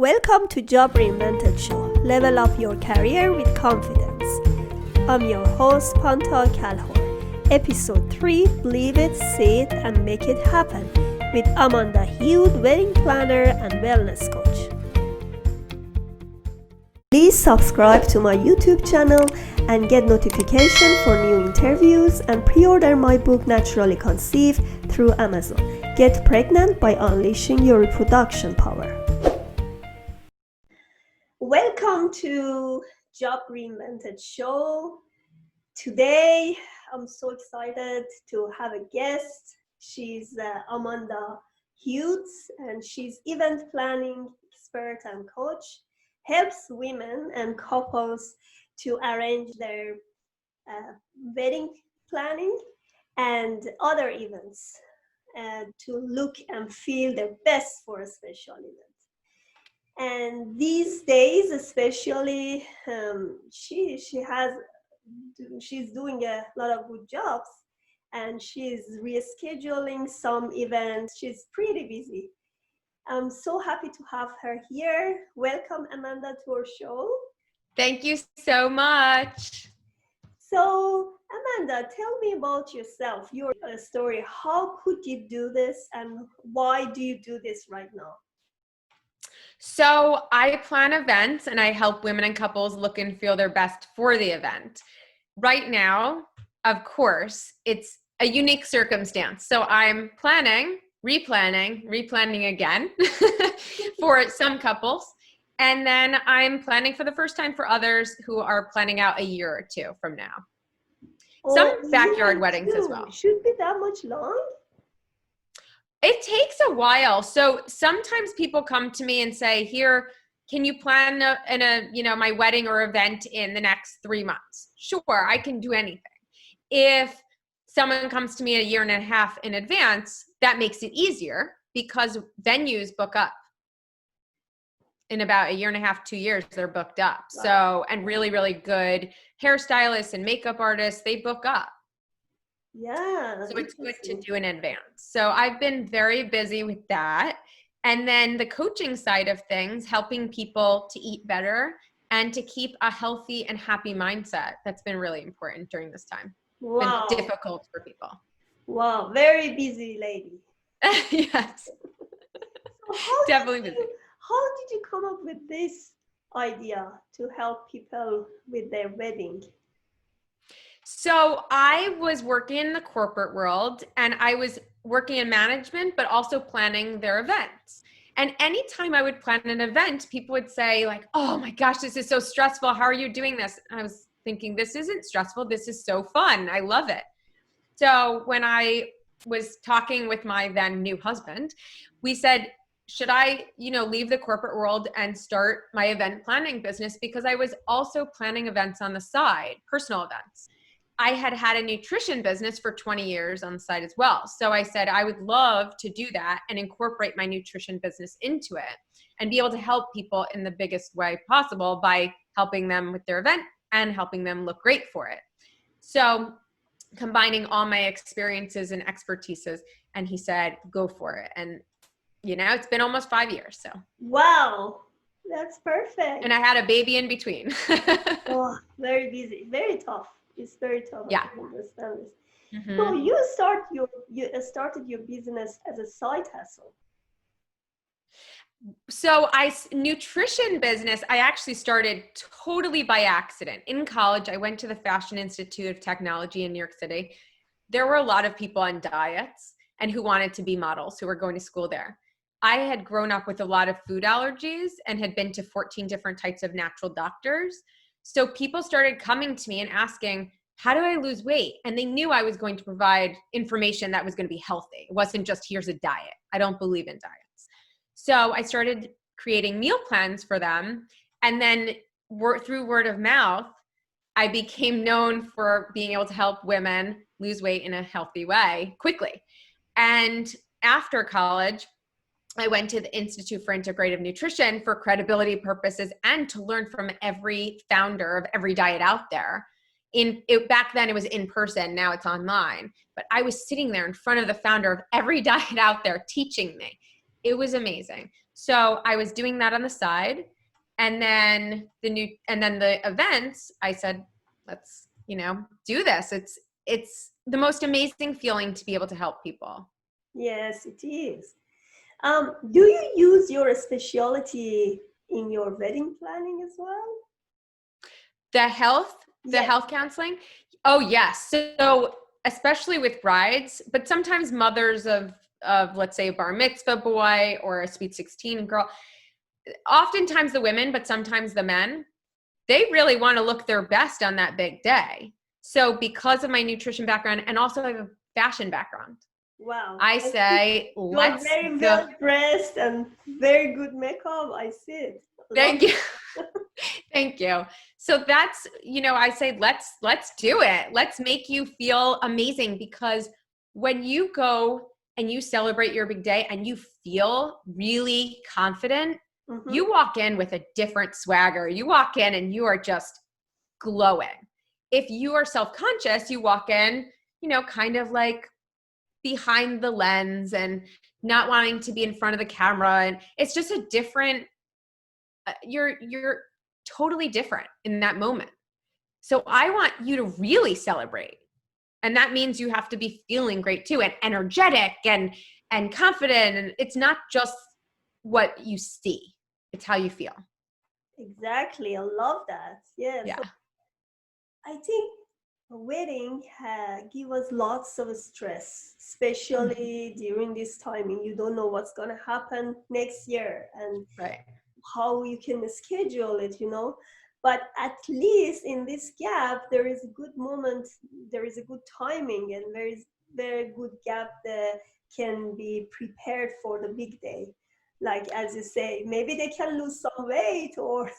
Welcome to Job Reinvented Show. Level up your career with confidence. I'm your host, Pantea Kalhor. Episode 3, Believe It, See It, and Make It Happen with Amanda Hude, wedding planner and wellness coach. Please subscribe to my YouTube channel and get notification for new interviews and pre-order my book Naturally Conceived through Amazon. Get pregnant by unleashing your reproduction power. Welcome to Job Reinvented Show. Today, I'm so excited to have a guest. She's Amanda Hudes, and she's event planning expert and coach. Helps women and couples to arrange their wedding planning and other events to look and feel their best for a special event. And these days, especially, she's doing a lot of good jobs, and she's rescheduling some events. She's pretty busy. I'm so happy to have her here. Welcome, Amanda, to our show. Thank you so much. So, Amanda, tell me about yourself, your story. How could you do this, and why do you do this right now? So I plan events and I help women and couples look and feel their best for the event. Right now, of course, it's a unique circumstance. So I'm planning, replanning again for some couples. And then I'm planning for the first time for others who are planning out a year or two from now. Some backyard weddings as well. Should be that much long? It takes a while. So sometimes people come to me and say, here, can you plan my wedding or event in the next 3 months? Sure, I can do anything. If someone comes to me a year and a half in advance, that makes it easier because venues book up. In about a year and a half, 2 years, they're booked up. Wow. So, and really, really good hairstylists and makeup artists, they book up. Yeah. So it's good to do in advance. So I've been very busy with that. And then the coaching side of things, helping people to eat better and to keep a healthy and happy mindset. That's been really important during this time. Wow. Been difficult for people. Wow. Very busy lady. Yes. So Definitely busy. How did you come up with this idea to help people with their wedding? So I was working in the corporate world and I was working in management, but also planning their events. And anytime I would plan an event, people would say like, oh my gosh, this is so stressful. How are you doing this? And I was thinking, this isn't stressful. This is so fun. I love it. So when I was talking with my then new husband, we said, should I, leave the corporate world and start my event planning business? Because I was also planning events on the side, personal events. I had a nutrition business for 20 years on the side as well. So I said, I would love to do that and incorporate my nutrition business into it and be able to help people in the biggest way possible by helping them with their event and helping them look great for it. So combining all my experiences and expertises, and he said, go for it. And, it's been almost 5 years. So. Wow. That's perfect. And I had a baby in between. Oh, very busy. Very tough. It's very tough. Yeah. I understand this. Mm-hmm. So you started your business as a side hustle. So nutrition business, I actually started totally by accident. In college, I went to the Fashion Institute of Technology in New York City. There were a lot of people on diets and who wanted to be models who were going to school there. I had grown up with a lot of food allergies and had been to 14 different types of natural doctors. So people started coming to me and asking, how do I lose weight? And they knew I was going to provide information that was going to be healthy. It wasn't just, here's a diet. I don't believe in diets. So I started creating meal plans for them. And then through word of mouth, I became known for being able to help women lose weight in a healthy way quickly. And after college, I went to the Institute for Integrative Nutrition for credibility purposes and to learn from every founder of every diet out there. Back then it was in person, now it's online. But I was sitting there in front of the founder of every diet out there teaching me. It was amazing. So I was doing that on the side, and then the events, I said, let's, do this. It's the most amazing feeling to be able to help people. Yes, it is. Do you use your specialty in your wedding planning as well? The health Yes. counseling. Oh yes. So especially with brides, but sometimes mothers of let's say a bar mitzvah boy or a sweet 16 girl, oftentimes the women, but sometimes the men, they really want to look their best on that big day. So because of my nutrition background, and also I have a fashion background, Wow. I say, You are very well dressed and very good makeup. I see it. Thank you. Thank you. So that's, I say, let's do it. Let's make you feel amazing, because when you go and you celebrate your big day and you feel really confident, you walk in with a different swagger. You walk in and you are just glowing. If you are self-conscious, you walk in, kind of like behind the lens and not wanting to be in front of the camera. And it's just a different, you're totally different in that moment. So I want you to really celebrate. And that means you have to be feeling great too, and energetic and confident. And it's not just what you see, it's how you feel. Exactly. I love that. Yes. Yeah. So I think a wedding give us lots of stress, especially during this timing. You don't know what's going to happen next year and Right. how you can schedule it. But at least in this gap, there is a good moment, there is a good timing, and there is very good gap that can be prepared for the big day. Like, as you say, maybe they can lose some weight or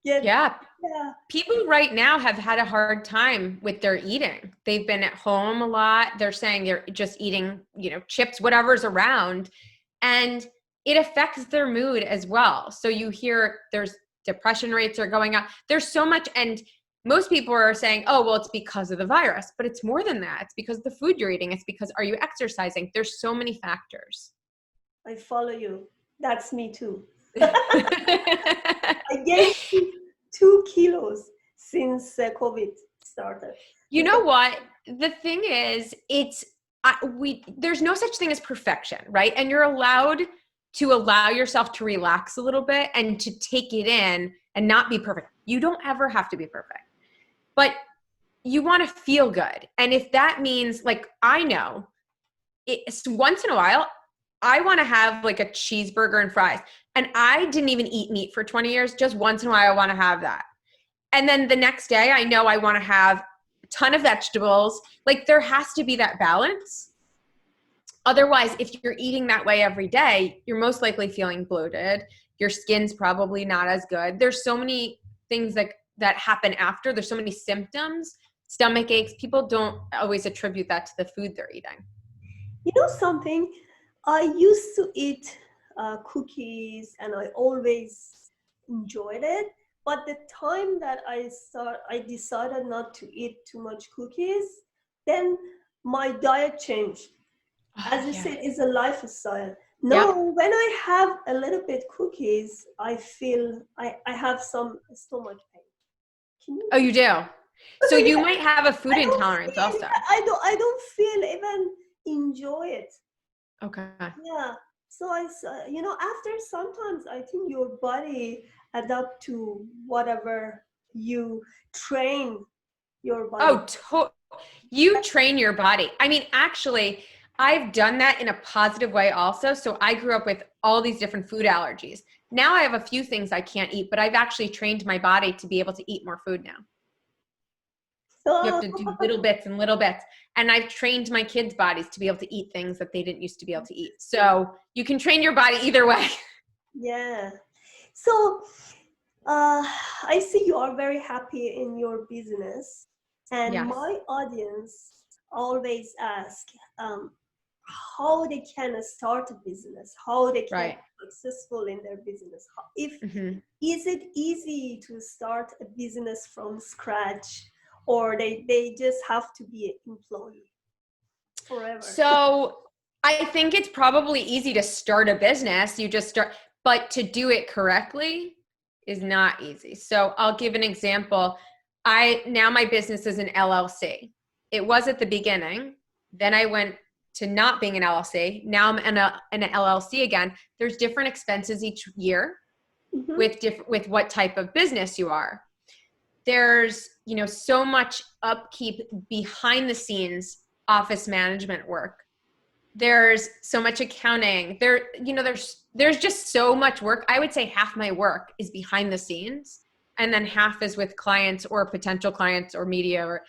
get. Yeah. Yeah. People right now have had a hard time with their eating. They've been at home a lot. They're saying they're just eating, chips, whatever's around. And it affects their mood as well. So you hear there's depression rates are going up. There's so much. And most people are saying, oh, well, it's because of the virus, but it's more than that. It's because of the food you're eating. It's because, are you exercising? There's so many factors. I follow you. That's me too. I gained 2 kilos since COVID started. You know what? The thing is, there's no such thing as perfection, right? And you're allowed to allow yourself to relax a little bit and to take it in and not be perfect. You don't ever have to be perfect, but you want to feel good. And if that means, like, I know it's once in a while, I want to have like a cheeseburger and fries. And I didn't even eat meat for 20 years. Just once in a while, I want to have that. And then the next day, I know I want to have a ton of vegetables. Like, there has to be that balance. Otherwise, if you're eating that way every day, you're most likely feeling bloated. Your skin's probably not as good. There's so many things that happen after. There's so many symptoms, stomach aches. People don't always attribute that to the food they're eating. You know something? I used to eat cookies and I always enjoyed it. But the time that I decided not to eat too much cookies, then my diet changed. As you said, it's a lifestyle. No, when I have a little bit cookies, I feel I have some stomach pain. Oh, you do? So you might have a food intolerance also. I don't feel even enjoy it. Okay. Yeah. So after sometimes I think your body adapt to whatever you train your body. Oh, you train your body. I mean, actually, I've done that in a positive way also. So I grew up with all these different food allergies. Now I have a few things I can't eat, but I've actually trained my body to be able to eat more food now. You have to do little bits and little bits. And I've trained my kids' bodies to be able to eat things that they didn't used to be able to eat. So you can train your body either way. Yeah. So I see you are very happy in your business. And Yes. my audience always ask how they can start a business, how they can be successful in their business. Is it easy to start a business from scratch, or they just have to be an employee forever? So I think it's probably easy to start a business. You just start, but to do it correctly is not easy. So I'll give an example. Now my business is an LLC. It was at the beginning. Then I went to not being an LLC. Now I'm in an LLC again. There's different expenses each year Mm-hmm. with what type of business you are. There's, so much upkeep behind the scenes, office management work. There's so much accounting. There's just so much work. I would say half my work is behind the scenes, and then half is with clients or potential clients or media, or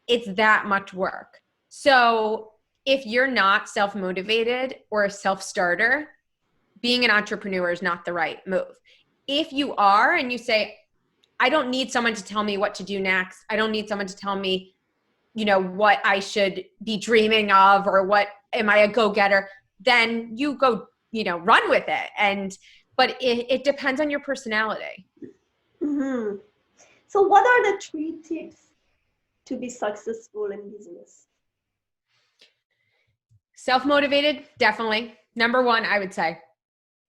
it's that much work. So if you're not self-motivated or a self-starter, being an entrepreneur is not the right move. If you are and you say, I don't need someone to tell me what to do next. I don't need someone to tell me, what I should be dreaming of, or what am I a go-getter, then you go, run with it. But it depends on your personality. Mm-hmm. So what are the 3 tips to be successful in business? Self-motivated, definitely. Number 1, I would say.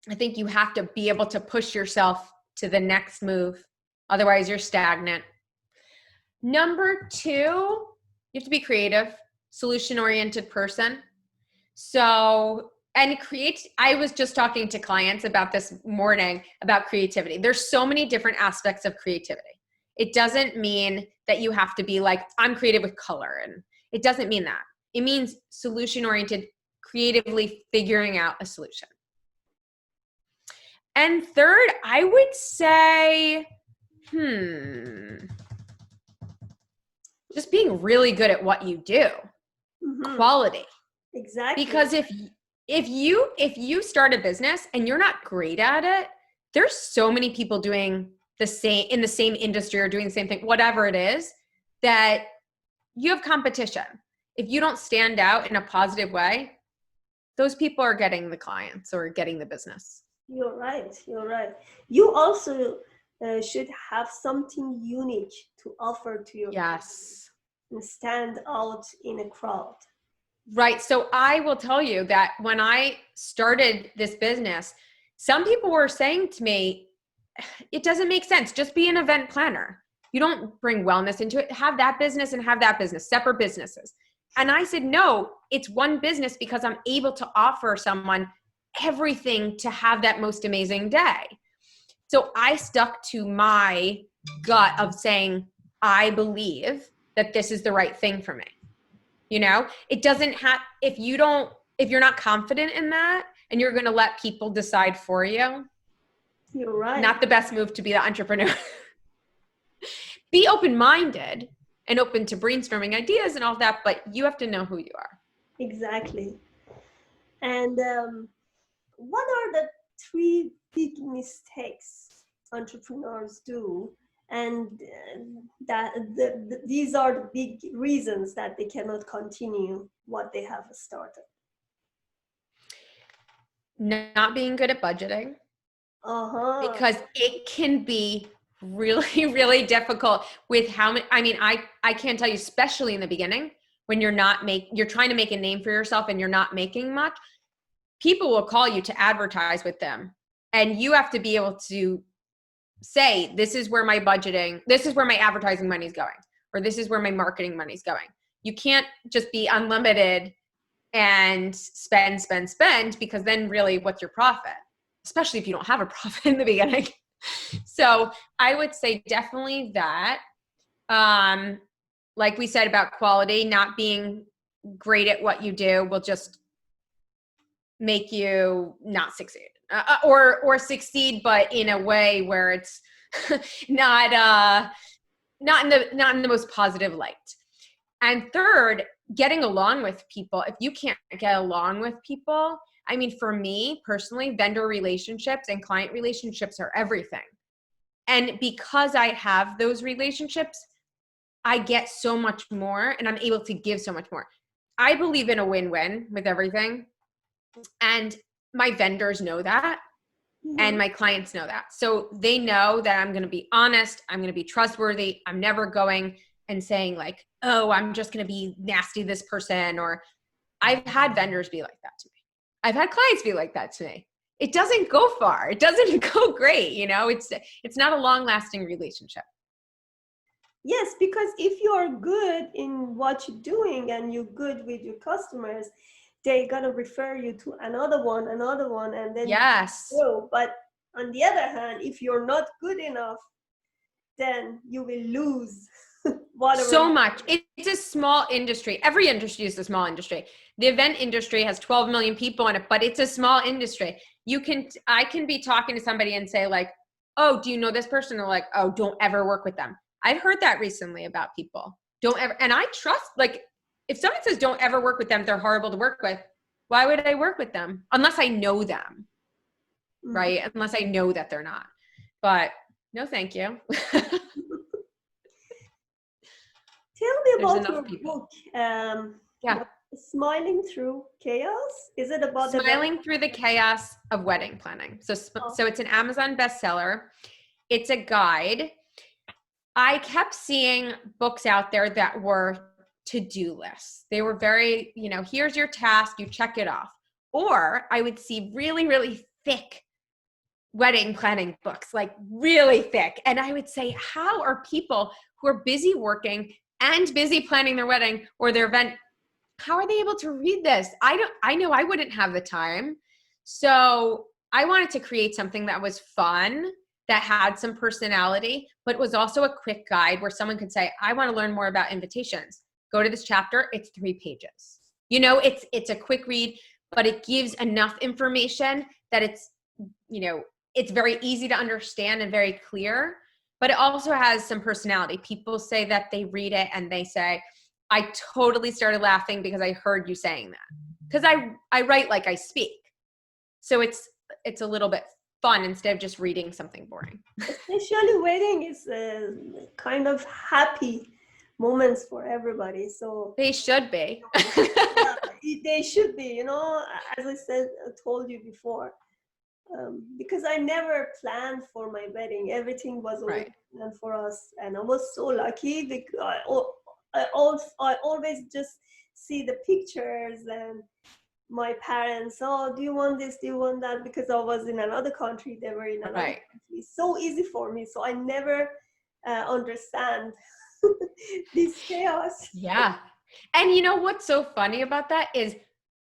I think you have to be able to push yourself to the next move. Otherwise, you're stagnant. Number 2, you have to be creative, solution-oriented person. So, I was just talking to clients about this morning about creativity. There's so many different aspects of creativity. It doesn't mean that you have to be like, I'm creative with color. And it doesn't mean that. It means solution-oriented, creatively figuring out a solution. And third, I would say, just being really good at what you do. Mm-hmm. Quality. Exactly. Because if you start a business and you're not great at it, there's so many people doing in the same industry or doing the same thing, whatever it is, that you have competition. If you don't stand out in a positive way, those people are getting the clients or getting the business. You're right. You also should have something unique to offer to your Yes. and stand out in a crowd. Right. So I will tell you that when I started this business, some people were saying to me, it doesn't make sense. Just be an event planner. You don't bring wellness into it. Have that business and have that business, separate businesses. And I said, no, it's one business because I'm able to offer someone everything to have that most amazing day. So I stuck to my gut of saying, I believe that this is the right thing for me. It doesn't have, if you're not confident in that and you're going to let people decide for you, you're right. Not the best move to be the entrepreneur. Be open-minded and open to brainstorming ideas and all that, but you have to know who you are. Exactly. And what are the 3 big mistakes entrepreneurs do? And these are the big reasons that they cannot continue what they have started. Not being good at budgeting. Because it can be really, really difficult with I can't tell you, especially in the beginning, when you're trying to make a name for yourself and you're not making much, people will call you to advertise with them. And you have to be able to say, this is where my advertising money is going, or this is where my marketing money is going. You can't just be unlimited and spend, because then really what's your profit? Especially if you don't have a profit in the beginning. So I would say definitely that. Like we said about quality, not being great at what you do will just make you not succeed, or succeed, but in a way where it's not in the most positive light. And third, getting along with people. If you can't get along with people, for me personally, vendor relationships and client relationships are everything. And because I have those relationships, I get so much more and I'm able to give so much more. I believe in a win-win with everything. And my vendors know that. Mm-hmm. And my clients know that. So they know that I'm going to be honest. I'm going to be trustworthy. I'm never going and saying like, oh, I'm just going to be nasty to this person, or I've had vendors be like that to me. I've had clients be like that to me. It doesn't go far. It doesn't go great. You know, it's not a long lasting relationship. Yes, because if you're good in what you're doing and you're good with your customers, they're gonna refer you to another one, and then Yes. you grow. But on the other hand, if you're not good enough, then you will lose whatever. So much. It's a small industry. Every industry is a small industry. The event industry has 12 million people in it, but it's a small industry. I can be talking to somebody and say like, oh, do you know this person? They're like, oh, don't ever work with them. I've heard that recently about people. Don't ever, and I trust, like, if someone says don't ever work with them, they're horrible to work with, why would I work with them? Unless I know them, right? Unless I know that they're not. But no, thank you. Tell me There's about enough your people. book, Smiling Through Chaos. Is it about Smiling Through the Chaos of Wedding Planning. So it's an Amazon bestseller. It's a guide. I kept seeing books out there that were to-do lists. They were very, here's your task, you check it off. Or I would see really, really thick wedding planning books, like really thick. And I would say, how are people who are busy working and busy planning their wedding or their event, how are they able to read this? I know I wouldn't have the time. So I wanted to create something that was fun, that had some personality, but was also a quick guide where someone could say, I want to learn more about invitations. Go to this chapter. It's 3 pages. It's a quick read, but it gives enough information that it's very easy to understand and very clear, but it also has some personality. People say that they read it and they say, I totally started laughing because I heard you saying that. Because I write like I speak. So it's a little bit fun instead of just reading something boring. Especially wedding is kind of happy moments for everybody. So they should be. Yeah, they should be, as I told you before. Because I never planned for my wedding. Everything was always planned for us. And I was so lucky because I always just see the pictures and my parents, oh, do you want this? Do you want that? Because I was in another country, they were in another country. It's so easy for me. So I never understand this chaos. Yeah. And you know what's so funny about that is,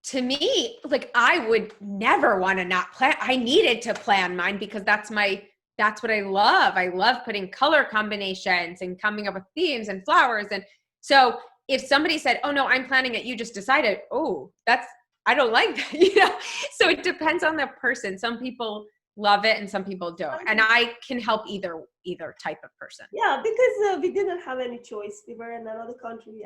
to me, like, I would never want to not plan. I needed to plan mine because that's what I love. I love putting color combinations and coming up with themes and flowers. And so if somebody said, oh no, I'm planning it, you just decided, oh, I don't like that, So it depends on the person. Some people love it and some people don't. And I can help either type of person. Yeah, because we didn't have any choice. We were in another country,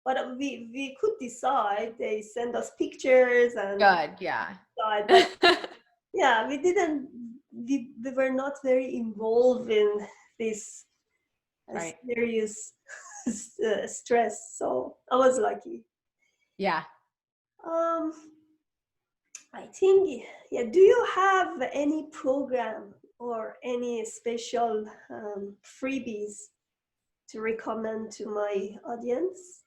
but we could decide. They send us pictures and good, yeah. But yeah, we were not very involved in this serious stress. So I was lucky. Yeah. I think, do you have any program or any special freebies to recommend to my audience?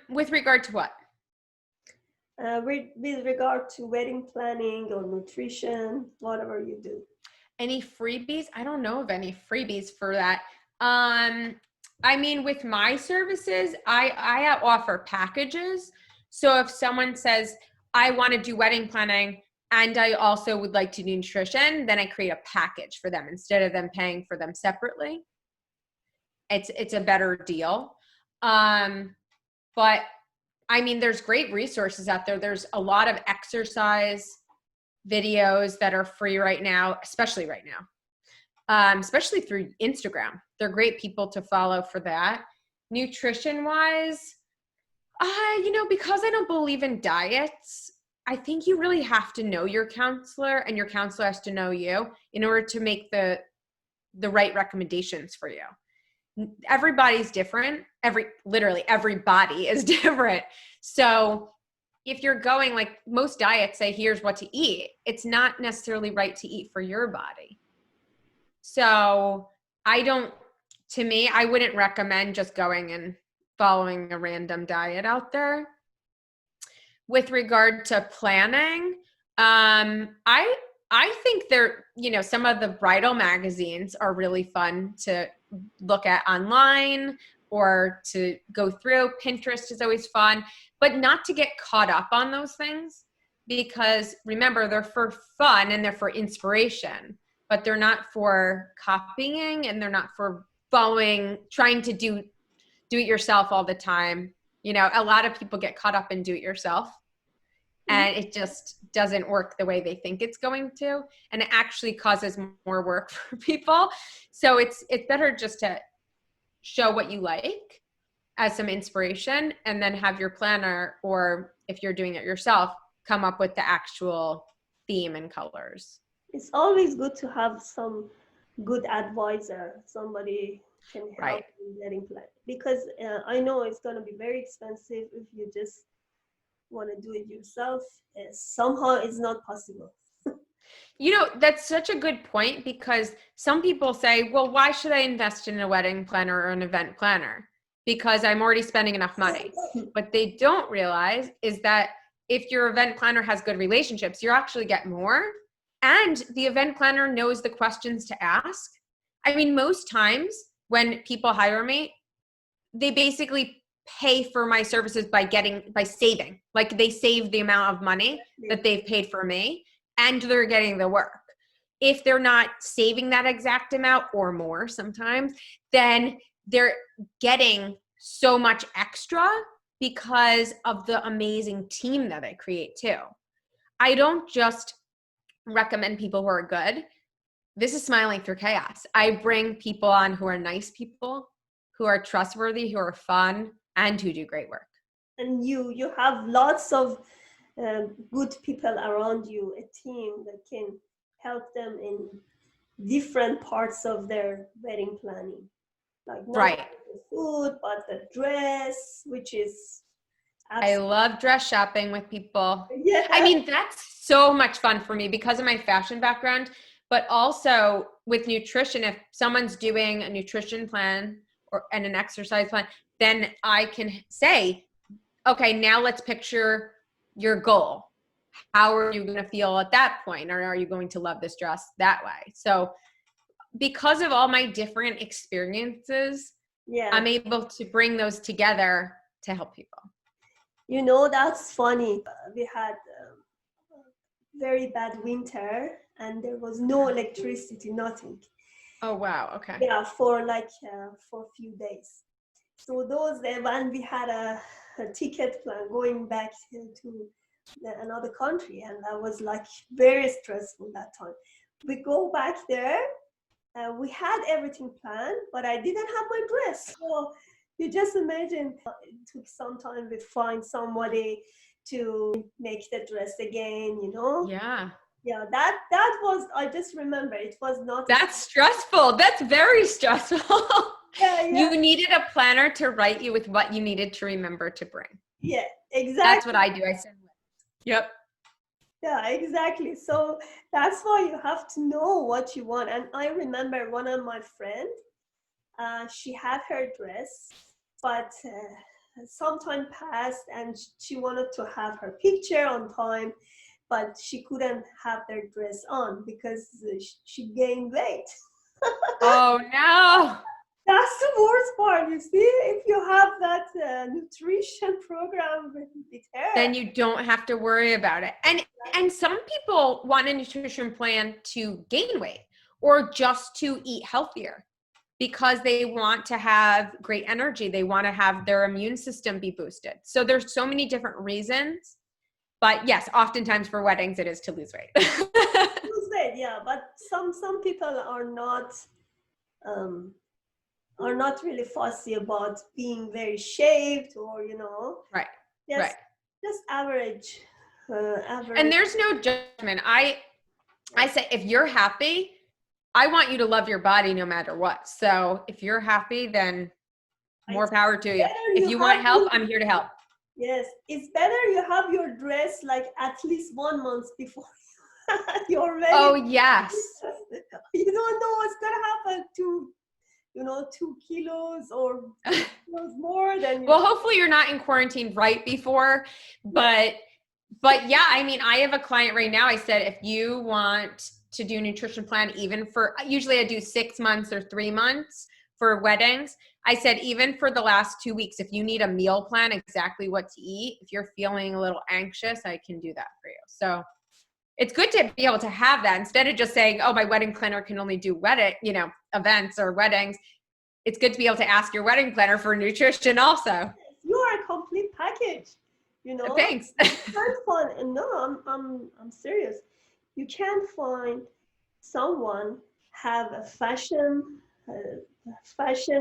With regard to what? With regard to wedding planning or nutrition, whatever you do. Any freebies? I don't know of any freebies for that. I mean, with my services, I offer packages. So if someone says, I want to do wedding planning and I also would like to do nutrition, then I create a package for them instead of them paying for them separately. It's a better deal. But I mean, there's great resources out there. There's a lot of exercise videos that are free right now, especially right now, especially through Instagram. They're great people to follow for that. Nutrition wise, because I don't believe in diets, I think you really have to know your counselor and your counselor has to know you in order to make the right recommendations for you. Everybody's different. Literally everybody is different. So if you're going, like most diets say, here's what to eat, it's not necessarily right to eat for your body. So to me, I wouldn't recommend just going and following a random diet out there. with regard to planning, I think there, some of the bridal magazines are really fun to look at online or to go through. Pinterest is always fun, but not to get caught up on those things, because remember, they're for fun and they're for inspiration, but they're not for copying, and they're not for trying to do it yourself all the time. A lot of people get caught up in do it yourself, and it just doesn't work the way they think it's going to, and it actually causes more work for people. So it's better just to show what you like as some inspiration, and then have your planner, or if you're doing it yourself, come up with the actual theme and colors. It's always good to have some good advisor, somebody can help Right. in getting plan, because I know it's going to be very expensive if you just want to do it yourself. Somehow it's not possible. That's such a good point, because some people say, well, why should I invest in a wedding planner or an event planner? Because I'm already spending enough money. What they don't realize is that if your event planner has good relationships, you actually get more. And the event planner knows the questions to ask. I mean, most times when people hire me, they basically pay for my services by saving. Like, they save the amount of money that they've paid for me, and they're getting the work. If they're not saving that exact amount or more sometimes, then they're getting so much extra because of the amazing team that I create too. I don't just recommend people who are good. This is smiling through chaos. I bring people on who are nice people, who are trustworthy, who are fun, and who do great work. And you have lots of good people around you, a team that can help them in different parts of their wedding planning, like not Right. the food but the dress, which is I love dress shopping with people. Yeah. I mean, that's so much fun for me because of my fashion background, but also with nutrition. If someone's doing a nutrition plan and an exercise plan, then I can say, okay, now let's picture your goal. How are you going to feel at that point? Or are you going to love this dress that way? So because of all my different experiences, I'm able to bring those together to help people. That's funny. We had very bad winter and there was no electricity, nothing. Oh, wow. Okay. Yeah, for a few days. So when we had a ticket plan going back to another country, and that was like very stressful that time. We go back there, we had everything planned, but I didn't have my dress. So you just imagine it took some time to find somebody to make the dress again, Yeah, that was, I just remember, it was not. That's stressful. That's very stressful. Yeah. You needed a planner to write you with what you needed to remember to bring. Yeah, exactly. That's what I do. I send. Yep. Yeah, exactly. So that's why you have to know what you want. And I remember one of my friends, she had her dress, but some time passed and she wanted to have her picture on time, but she couldn't have their dress on because she gained weight. Oh, no. That's the worst part, you see, if you have that nutrition program with her. Then you don't have to worry about it. And some people want a nutrition plan to gain weight or just to eat healthier because they want to have great energy. They want to have their immune system be boosted. So there's so many different reasons. But yes, oftentimes for weddings, it is to lose weight. Lose weight, yeah. But some people are not really fussy about being very shaved or, Right. Just average. And there's no judgment. I say, if you're happy, I want you to love your body no matter what. So if you're happy, then more power to you. If you want help, I'm here to help. Yes, it's better you have your dress like at least 1 month before you're ready. Oh, yes. You don't know what's going to happen to 2 kilos or 2 kilos more than. Well, hopefully you're not in quarantine right before, but But yeah, I mean, I have a client right now. I said, if you want to do a nutrition plan, even for, usually I do 6 months or 3 months for weddings. I said, even for the last 2 weeks, if you need a meal plan, exactly what to eat, if you're feeling a little anxious, I can do that for you. So it's good to be able to have that instead of just saying, oh, my wedding planner can only do events or weddings. It's good to be able to ask your wedding planner for nutrition also. You are a complete package, Thanks. You can't find, and no, I'm serious. You can't find someone have a fashion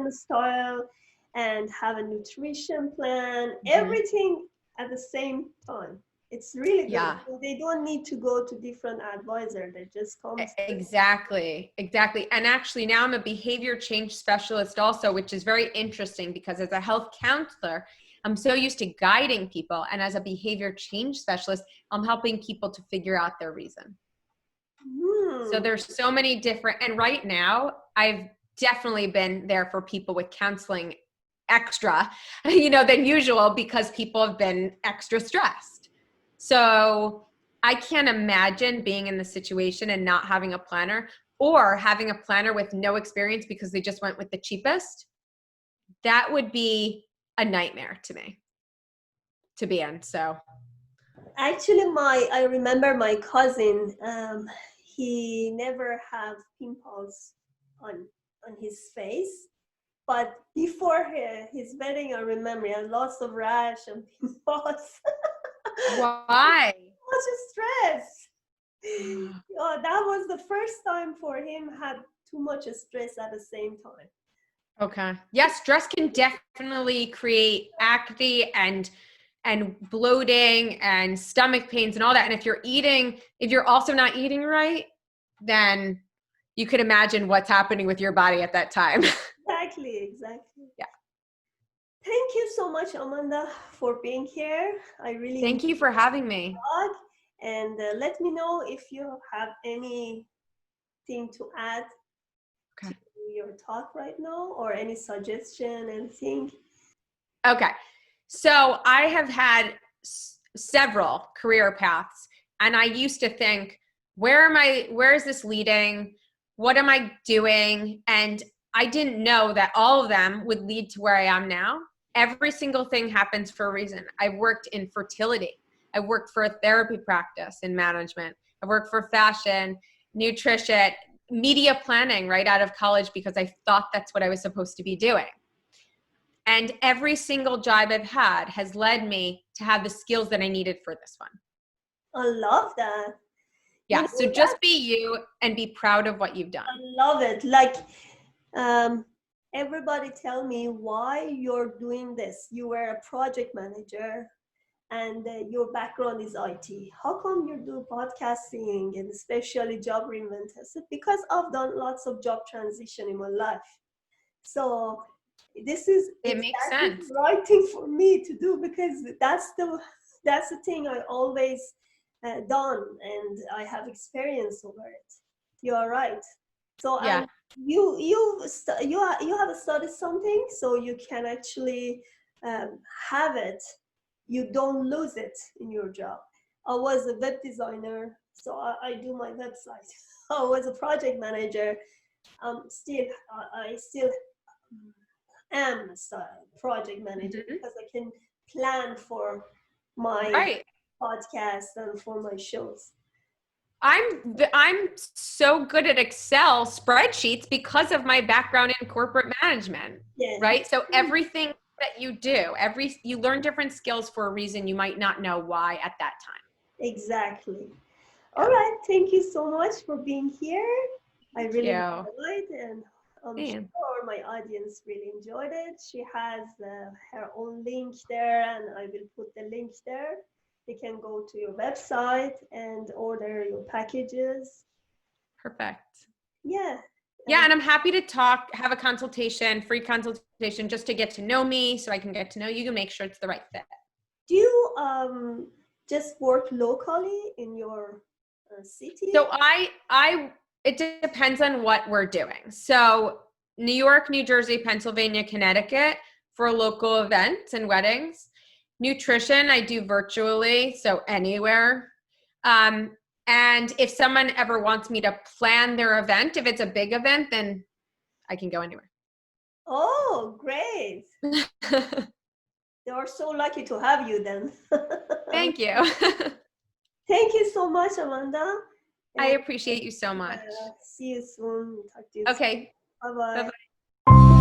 style and have a nutrition plan, everything at the same time. It's really good. Yeah. They don't need to go to different advisor. They just come. Exactly. And actually now I'm a behavior change specialist also, which is very interesting because as a health counselor, I'm so used to guiding people. And as a behavior change specialist, I'm helping people to figure out their reason. So there's so many different, and right now I've definitely been there for people with counseling extra, than usual because people have been extra stressed. So I can't imagine being in the situation and not having a planner, or having a planner with no experience because they just went with the cheapest. That would be a nightmare to me to be in. So Actually, I remember my cousin. He never have pimples on his face, but before his wedding, I remember he had lots of rash and pimples. why? Much stress. Oh, that was the first time for him had too much stress at the same time. Okay. Yes, stress can definitely create acne and bloating and stomach pains and all that. And if you're also not eating right, then you could imagine what's happening with your body at that time. Exactly. Yeah. Thank you so much, Amanda, for being here. I really Thank you for having me. And let me know if you have anything to add to your talk right now, or any suggestion, anything. Okay. So I have had several career paths, and I used to think, where is this leading? What am I doing? And I didn't know that all of them would lead to where I am now. Every single thing happens for a reason. I've worked in fertility. I've worked for a therapy practice in management. I've worked for fashion, nutrition, media planning right out of college because I thought that's what I was supposed to be doing. And every single job I've had has led me to have the skills that I needed for this one. I love that. Yeah. So just be you and be proud of what you've done. I love it. Like, everybody tell me why you're doing this. You were a project manager and your background is IT. How come you do podcasting and especially Job Reinvented? Because I've done lots of job transition in my life. So this is it makes sense. the right thing for me to do, because that's the thing I always done, and I have experience over it. You are right. So yeah. You have studied something, so you can actually have it. You don't lose it in your job. I was a web designer, so I do my website. I was a project manager. I still am a project manager because I can plan for my podcast and for my shows. I'm so good at Excel spreadsheets because of my background in corporate management, right? So everything that you do, you learn different skills for a reason. You might not know why at that time. Exactly. All right. Thank you so much for being here. I really enjoyed it, and I'm sure my audience really enjoyed it. She has her own link there, and I will put the link there. You can go to your website and order your packages. Perfect. Yeah. Yeah, and I'm happy to have a consultation, free consultation, just to get to know me, so I can get to know you and make sure it's the right fit. Do you just work locally in your city? So it depends on what we're doing. So New York, New Jersey, Pennsylvania, Connecticut for local events and weddings. Nutrition, I do virtually, so anywhere. And if someone ever wants me to plan their event, if it's a big event, then I can go anywhere. Oh, great. They are so lucky to have you then. Thank you. Thank you so much, Amanda. I And appreciate you so much. see you soon. Talk to you soon. Okay. Bye-bye. Bye-bye.